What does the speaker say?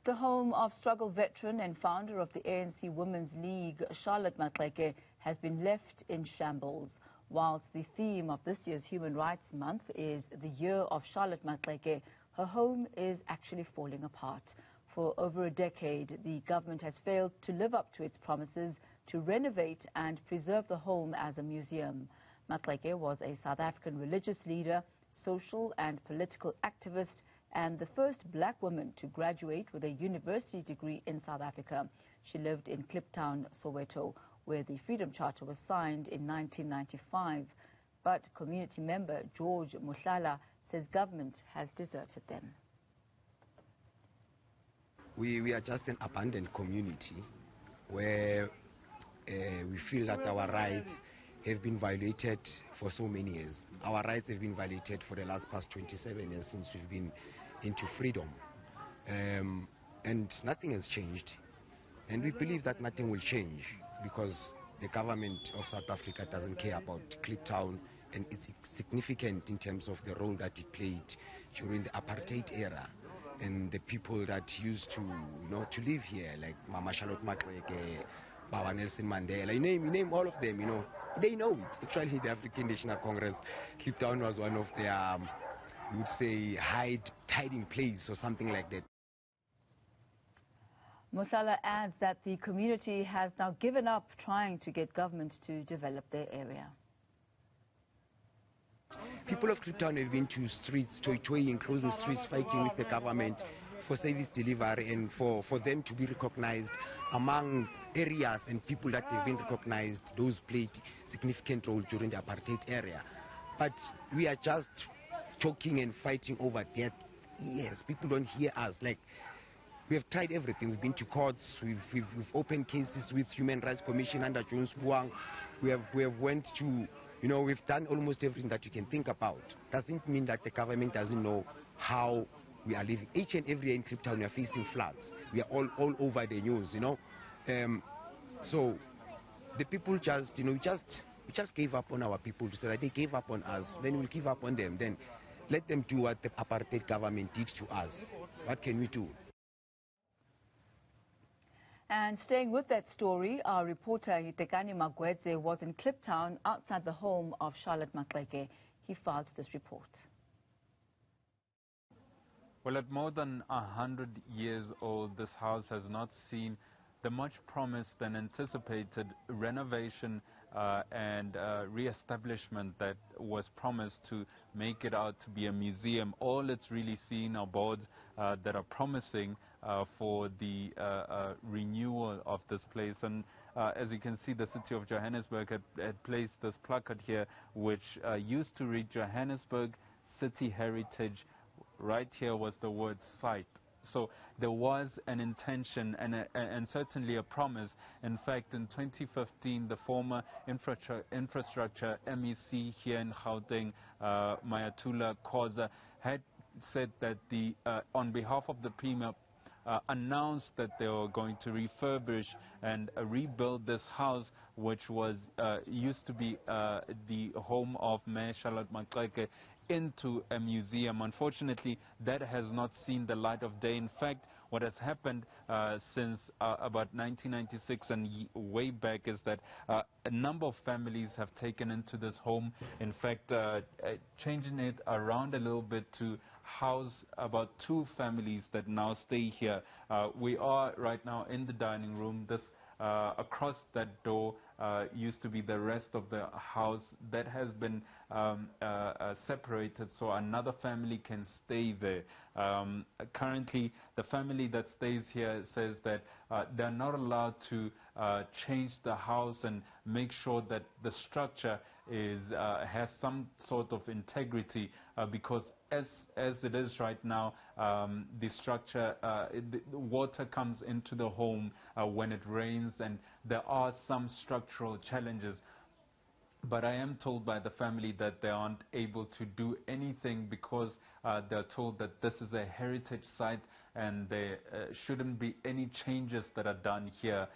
The home of struggle veteran and founder of the ANC Women's League, Charlotte Maxeke, has been left in shambles. Whilst the theme of this year's Human Rights Month is the year of Charlotte Maxeke, her home is actually falling apart. For over a decade, the government has failed to live up to its promises to renovate and preserve the home as a museum. Maxeke was a South African religious leader, social and political activist, and the first black woman to graduate with a university degree in South Africa. She lived in Kliptown, Soweto, where the Freedom Charter was signed in 1995. But community member George Muhlala says government has deserted them. We are just an abandoned community where we feel that our rights have been violated for so many years. Our rights have been violated for the past 27 years since we've been into freedom. And nothing has changed. And we believe that nothing will change because the government of South Africa doesn't care about Kliptown, and it's significant in terms of the role that it played during the apartheid era. And the people that used to, to live here, like Mama Charlotte Maxeke, Baba Nelson Mandela, you name all of them, they know it. Actually, the African National Congress, Kliptown was one of their, you would say, hiding place or something like that. Musala adds that the community has now given up trying to get government to develop their area. People of Kliptown have been to streets, toying, closing streets, fighting with the government for service delivery and for them to be recognized among areas and people that have been recognized. Those played significant role during the apartheid era. But we are just choking and fighting over that. Yes, people don't hear us. Like, we have tried everything. We've been to courts. We've opened cases with Human Rights Commission under Jones Buang. We have went to, we've done almost everything that you can think about. Doesn't mean that the government doesn't know how we are living. Each and every day in Kliptown we are facing floods. We are all over the news, So the people just, we just gave up on our people. So that they gave up on us, then we'll give up on them. Then let them do what the apartheid government did to us. What can we do? And staying with that story, our reporter Hitekani Magwedze was in Kliptown outside the home of Charlotte Maxeke. He filed this report. Well, at more than 100 years old, this house has not seen the much promised and anticipated renovation and re-establishment that was promised to make it out to be a museum. All it's really seen are boards that are promising for the renewal of this place. And as you can see, the city of Johannesburg had placed this placard here, which used to read Johannesburg City Heritage. Right here was the word site. So there was an intention and certainly a promise. In fact, in 2015, the former infrastructure MEC here in Gauteng, Mayatula Khoza, had said that on behalf of the Premier, announced that they were going to refurbish and rebuild this house, which was used to be the home of Mayor Charlotte Maxeke, into a museum. Unfortunately, that has not seen the light of day. In fact, what has happened since about 1996 and way back is that a number of families have taken into this home. In fact, changing it around a little bit to house about 2 families that now stay here. We are right now in the dining room. This across that door used to be the rest of the house that has been separated so another family can stay there. Currently, the family that stays here says that they're not allowed to change the house and make sure that the structure has some sort of integrity because as it is right now, the structure, the water comes into the home when it rains, and there are some structural challenges. But I am told by the family that they aren't able to do anything because they're told that this is a heritage site and there shouldn't be any changes that are done here